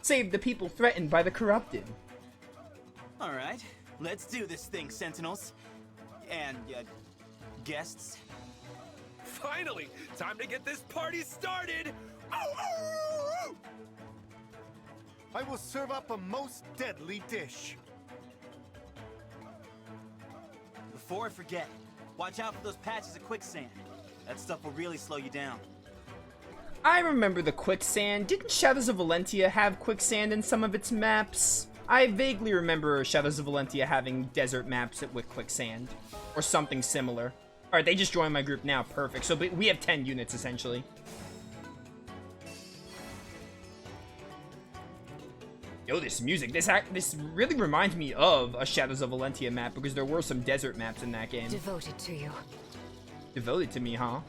Save the people threatened by the corrupted. Alright, let's do this thing, Sentinels. And, guests. Finally! Time to get this party started! I will serve up a most deadly dish. Before I forget, watch out for those patches of quicksand. That stuff will really slow you down. I remember the quicksand. Didn't Shadows of Valentia have quicksand in some of its maps? I vaguely remember Shadows of Valentia having desert maps with quicksand. Or something similar. Alright, they just joined my group now. Perfect. So we have 10 units, essentially. Yo, this music. This really reminds me of a Shadows of Valentia map, because there were some desert maps in that game. Devoted to you. Devoted to me, huh?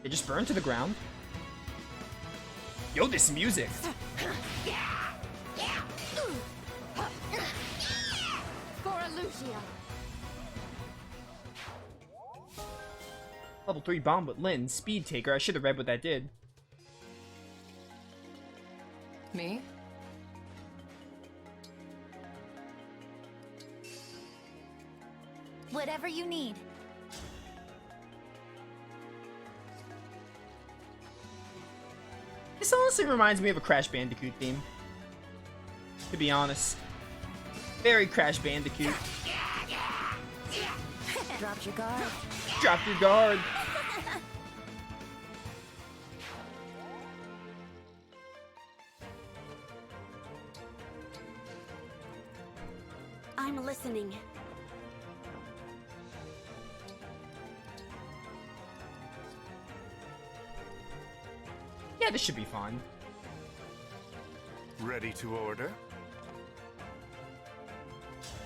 They just burned to the ground. Yo, this music. For Lucia. Level 3 bomb with Lynn. Speed taker. I should have read what that did. Me? Whatever you need. This honestly reminds me of a Crash Bandicoot theme. To be honest. Very Crash Bandicoot. Drop your guard. Drop your guard. I'm listening. Yeah, this should be fun. Ready to order?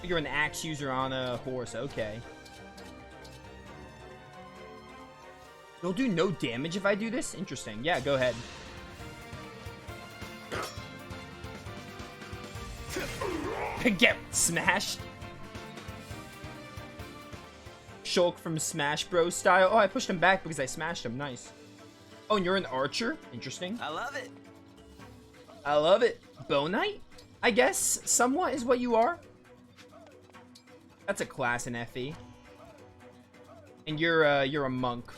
You're an axe user on a horse. Okay. You'll do no damage if I do this? Interesting. Yeah, go ahead. Get smashed. Shulk from Smash Bros. Style. Oh, I pushed him back because I smashed him. Nice. Oh, and you're an archer? Interesting. I love it. I love it. Bow Knight? I guess somewhat is what you are. That's a class in FE. And you're a monk.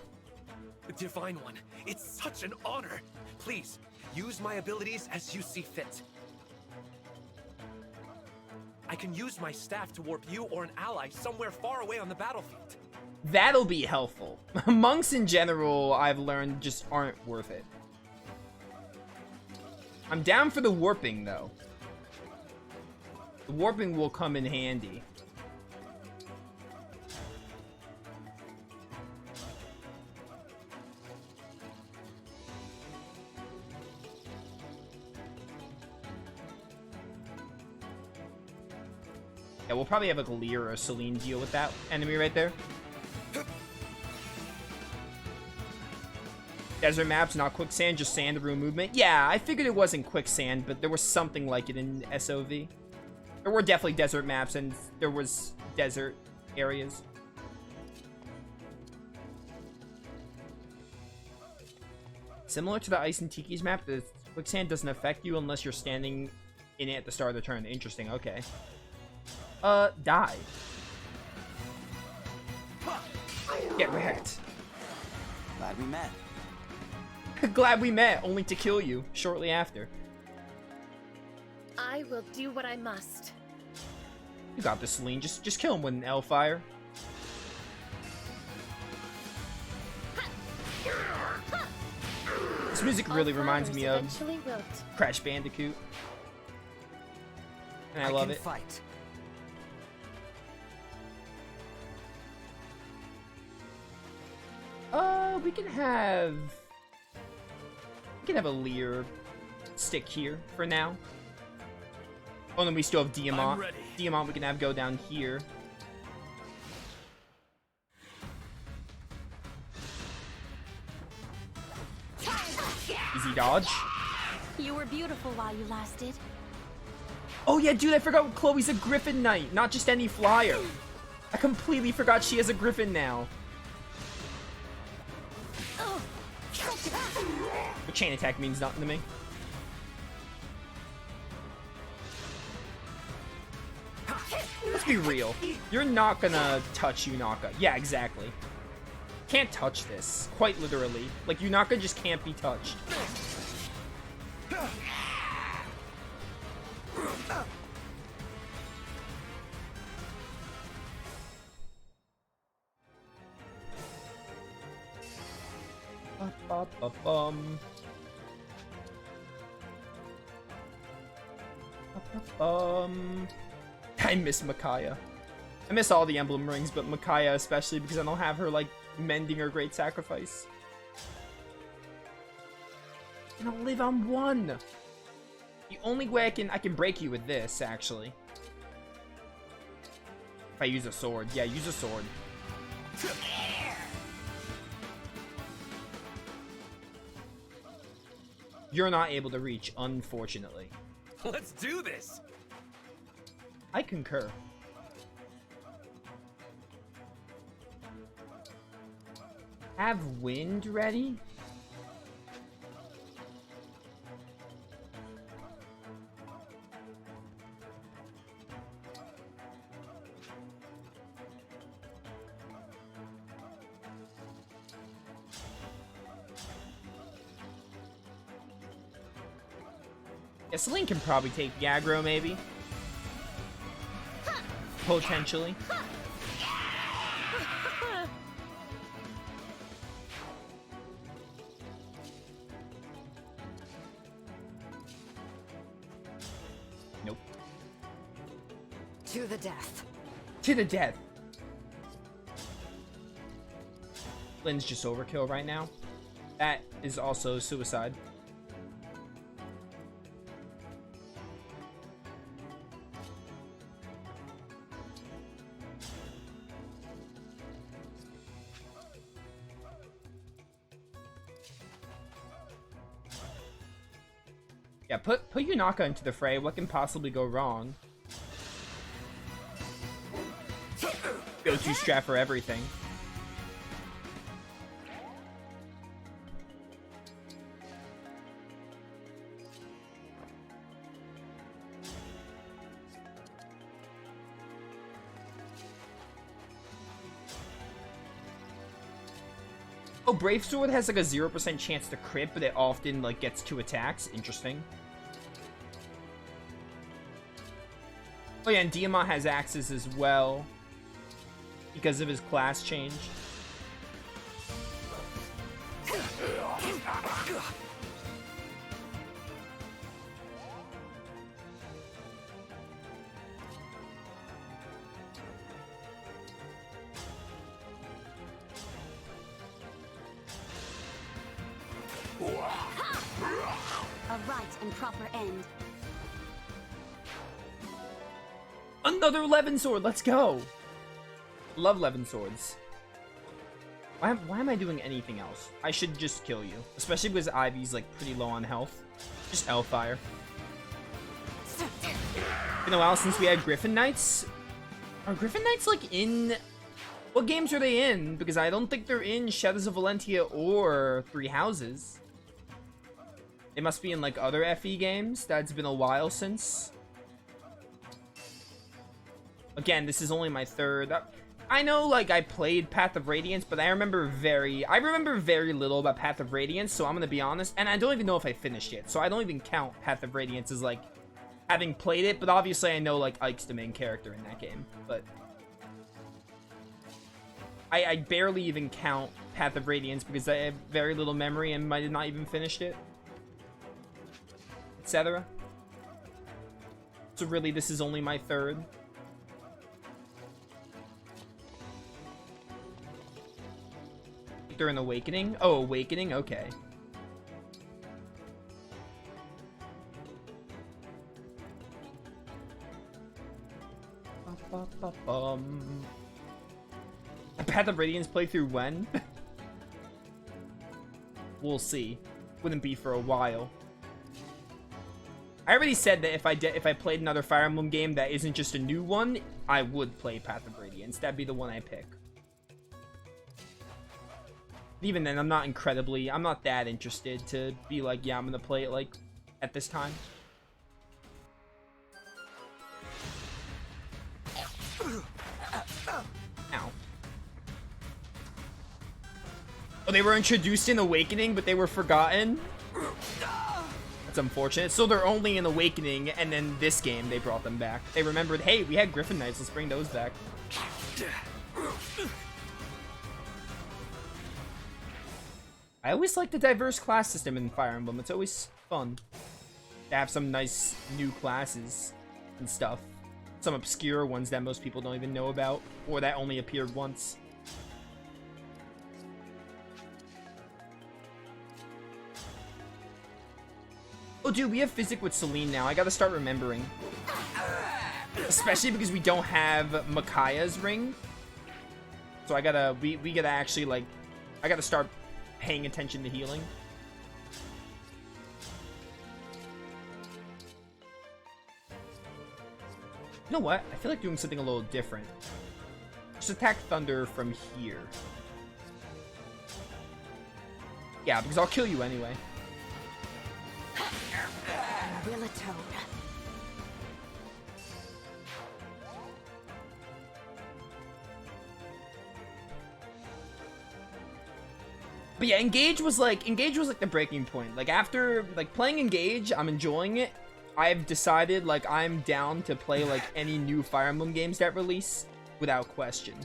Divine One, it's such an honor. Please, use my abilities as you see fit. I can use my staff to warp you or an ally somewhere far away on the battlefield. That'll be helpful. Monks in general, I've learned, just aren't worth it. I'm down for the warping, though. The warping will come in handy. Yeah, we'll probably have like a Lear or a Celine deal with that enemy right there. Desert maps, not quicksand, just sand room movement. Yeah, I figured it wasn't quicksand, but there was something like it in SOV. There were definitely desert maps, and there was desert areas. Similar to the Ice and Tiki's map, the quicksand doesn't affect you unless you're standing in it at the start of the turn. Interesting, okay. Die. Get wrecked. Glad we met. Glad we met, only to kill you shortly after. I will do what I must. You got this, Celine. Just kill him with an L-Fire. This music really reminds me of Crash Bandicoot. And I love it. Fight. We can have a Lear stick here for now. Oh, and then we still have Diamant. Diamant we can have go down here. Easy dodge. You were beautiful while you lasted. Oh yeah, dude, I forgot Chloe's a Griffin Knight, not just any flyer. I completely forgot she has a Griffin now. But chain attack means nothing to me. Let's be real. You're not gonna touch Yunaka. Yeah, exactly. Can't touch this. Quite literally. Like, Yunaka just can't be touched. I miss Micaiah. I miss all the Emblem rings, but Micaiah especially because I don't have her, like, mending her great sacrifice. And I'll live on 1. The only way I can break you with this, actually. If I use a sword. Yeah, use a sword. You're not able to reach, unfortunately. Let's do this. I concur. Have wind ready? Yeah, Celine can probably take the aggro, maybe. Potentially. Nope. To the death. To the death. Lynn's just overkill right now. That is also suicide. Yeah, put Yunaka into the fray. What can possibly go wrong? Go-to strat for everything. Oh, Brave Sword has like a 0% chance to crit, but it often like gets 2 attacks. Interesting. Oh yeah, and Diamant has axes as well because of his class change. A right and proper end. Another Levin Sword, let's go! Love Levin Swords. Why am I doing anything else? I should just kill you. Especially because Ivy's like pretty low on health. Just Hellfire. Been a while since we had Griffin Knights. Are Griffin Knights like in... What games are they in? Because I don't think they're in Shadows of Valentia or Three Houses. They must be in like other FE games. That's been a while since. Again, this is only my 3rd. I know, like, I played Path of Radiance, but I remember very little about Path of Radiance, so I'm gonna be honest. And I don't even know if I finished it, so I don't even count Path of Radiance as, like, having played it. But obviously I know, like, Ike's the main character in that game. But I barely even count Path of Radiance because I have very little memory and might have not even finished it. Etc. So really, this is only my 3rd. They're an Awakening? Oh, Awakening? Okay. A Path of Radiance playthrough when? We'll see. Wouldn't be for a while. I already said that if I played another Fire Emblem game that isn't just a new one, I would play Path of Radiance. That'd be the one I pick. Even then, I'm not that interested to be like, yeah, I'm gonna play it like at this time. Ow. Oh, they were introduced in Awakening, but they were forgotten? That's unfortunate. So they're only in Awakening, and then this game, they brought them back. They remembered, hey, we had Griffin Knights, let's bring those back. I always like the diverse class system in Fire Emblem. It's always fun to have some nice new classes and stuff. Some obscure ones that most people don't even know about, or that only appeared once. Oh, dude, we have Physic with Celine now. I gotta start remembering. Especially because we don't have Micaiah's ring. So I gotta, we gotta actually, like, I gotta start paying attention to healing. You know what? I feel like doing something a little different. Just attack Thunder from here. Yeah, because I'll kill you anyway. Willitoad. But yeah, Engage was like the breaking point. Like after like playing Engage, I'm enjoying it. I've decided like I'm down to play like any new Fire Emblem games that release without question.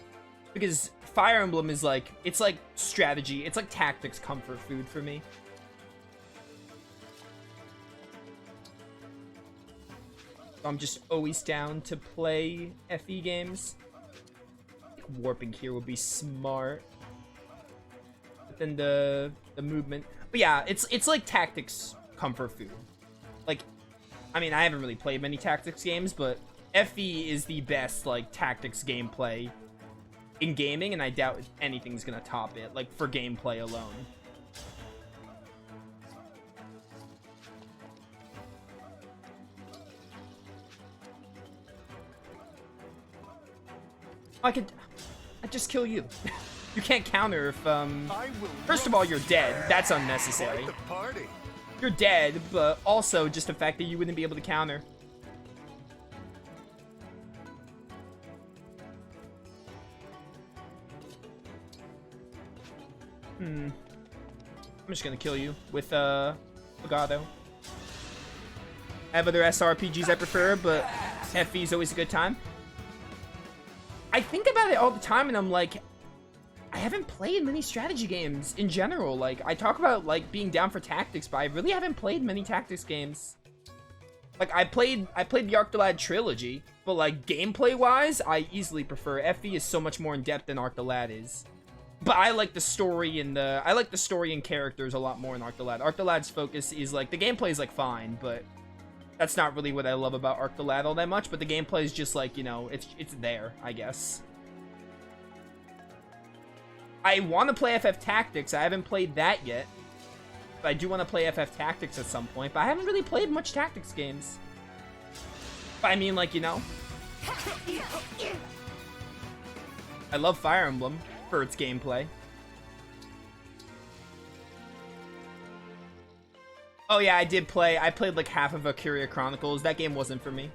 Because Fire Emblem is like, it's like strategy, it's like tactics comfort food for me. I'm just always down to play FE games. Warping here would be smart. But then the movement. But yeah, it's like tactics comfort food. Like, I mean, I haven't really played many tactics games, but FE is the best like tactics gameplay in gaming, and I doubt anything's gonna top it, like for gameplay alone. I'd just kill you. You can't counter if, first of all, you're dead. That's unnecessary. Quite the party. You're dead, but also just the fact that you wouldn't be able to counter. I'm just gonna kill you with, Legato. I have other SRPGs I prefer, but FE is always a good time. I think about it all the time, and I'm like, I haven't played many strategy games in general. Like, I talk about, like, being down for tactics, but I really haven't played many tactics games. Like, I played the Arctolad trilogy, but, like, gameplay-wise, I easily prefer. FE is so much more in-depth than Arctolad is. But I like the story and characters a lot more in Arctolad. Arctolad's focus is, like, the gameplay is, like, fine, but that's not really what I love about Arctolad all that much, but the gameplay is just like, you know, it's there, I guess. I want to play FF Tactics. I haven't played that yet. But I do want to play FF Tactics at some point, but I haven't really played much tactics games. But I mean, like, you know. I love Fire Emblem for its gameplay. Oh yeah, I played like half of Valkyria Chronicles. That game wasn't for me.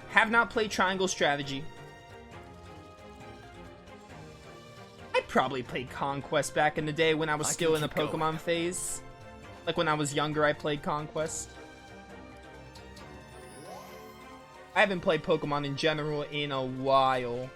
Have not played Triangle Strategy. I probably played Conquest back in the day when I was still in the Pokemon phase. Like when I was younger, I played Conquest. I haven't played Pokemon in general in a while.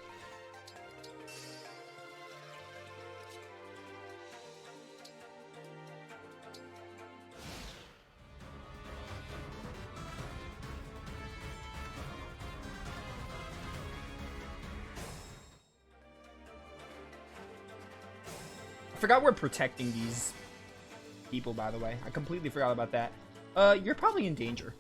I forgot we're protecting these people, by the way. I completely forgot about that. You're probably in danger.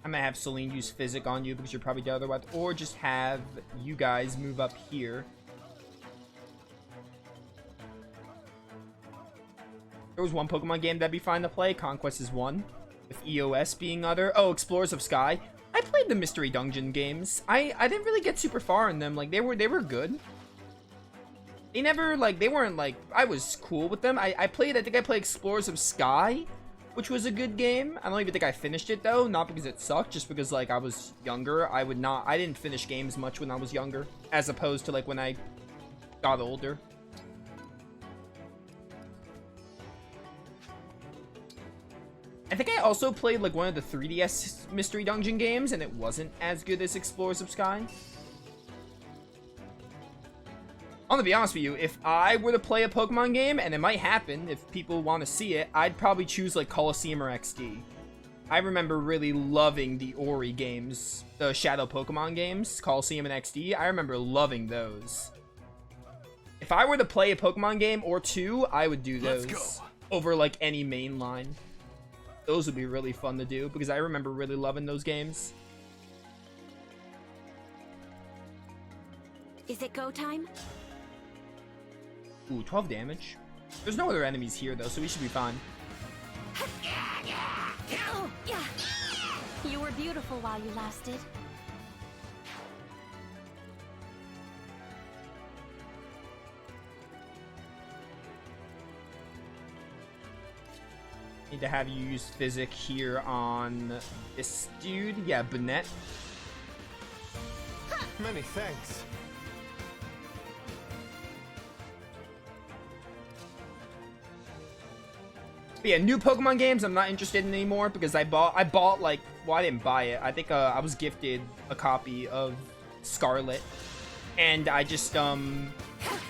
I might have Celine use Physic on you because you're probably dead otherwise, or just have you guys move up here. There was one Pokemon game that'd be fine to play. Conquest is one. With EOS being other. Oh, Explorers of Sky. I played the Mystery Dungeon games. I didn't really get super far in them. Like, they were good. They never, like, they weren't, like, I was cool with them. I think I played Explorers of Sky, which was a good game. I don't even think I finished it, though. Not because it sucked, just because, like, I was younger. I didn't finish games much when I was younger, as opposed to, like, when I got older. I think I also played, like, one of the 3DS Mystery Dungeon games, and it wasn't as good as Explorers of Sky. I'm gonna be honest with you, if I were to play a Pokemon game, and it might happen if people want to see it, I'd probably choose, like, Colosseum or XD. I remember really loving the Ori games, the Shadow Pokemon games, Colosseum and XD. I remember loving those. If I were to play a Pokemon game or two, I would do those over, like, any main line. Those would be really fun to do, because I remember really loving those games. Is it go time? Ooh, 12 damage. There's no other enemies here, though, so we should be fine. Oh, yeah. You were beautiful while you lasted. Need to have you use Physic here on this dude. Yeah, Bonnet. Many thanks. But yeah, new Pokemon games I'm not interested in anymore, because I bought like, well, I didn't buy it. I think I was gifted a copy of Scarlet, and I just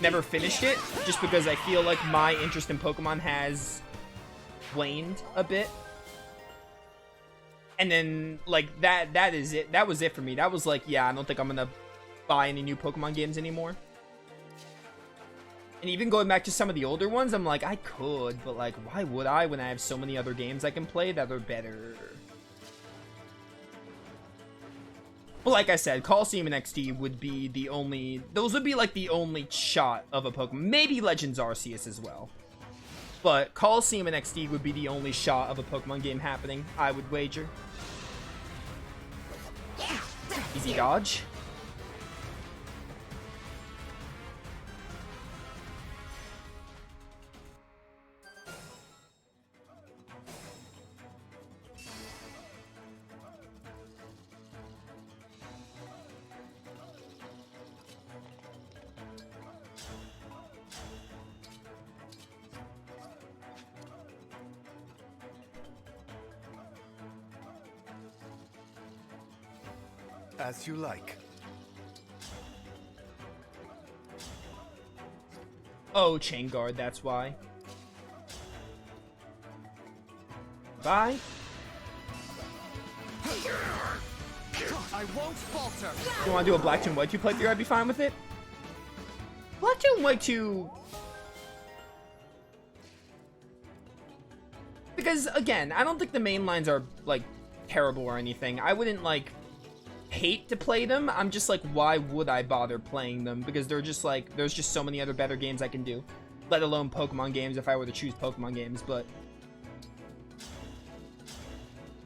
never finished it, just because I feel like my interest in Pokemon has waned a bit. And then, like, that is it. That was it for me. That was like, yeah, I don't think I'm gonna buy any new Pokemon games anymore. And even going back to some of the older ones, I'm like, I could, but, like, why would I when I have so many other games I can play that are better? But like I said, Colosseum and XD would be the only... Those would be, like, the only shot of a Pokemon. Maybe Legends Arceus as well. But Colosseum and XD would be the only shot of a Pokemon game happening, I would wager. Easy dodge. As you like. Oh, Chain Guard, that's why. Bye. I won't falter. You want to do a Black 2 and White 2 playthrough? I'd be fine with it. Black 2 and White 2... Because, again, I don't think the main lines are, like, terrible or anything. I wouldn't, like, hate to play them. I'm just like, why would I bother playing them? Because they're just, like, there's just so many other better games I can do. Let alone Pokemon games if I were to choose Pokemon games, but...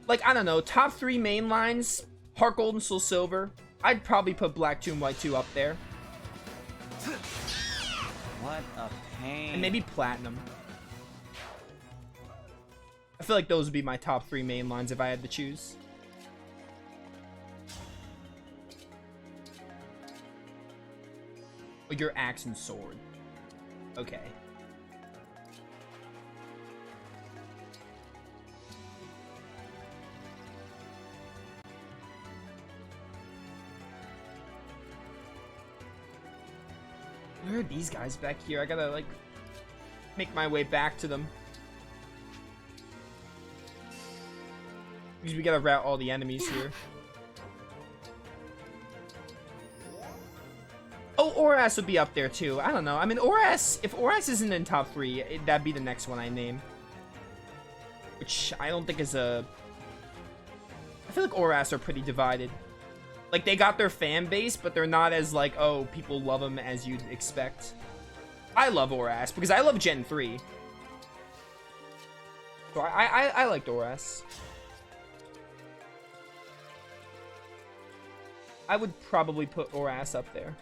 Like, I don't know, top 3 main lines, Heart Gold and Soul Silver. I'd probably put Black 2 and White 2 up there. What a pain. And maybe Platinum. I feel like those would be my top 3 main lines if I had to choose. Oh, your Axe and Sword. Okay. Where are these guys back here? I gotta, like, make my way back to them. Because we gotta route all the enemies here. Oh, Oras would be up there too. I don't know. I mean, Oras, if Oras isn't in top 3, that'd be the next one I name. Which I don't think is a... I feel like Oras are pretty divided. Like, they got their fan base, but they're not as, like, oh, people love them as you'd expect. I love Oras, because I love Gen 3. So I liked Oras. I would probably put Oras up there.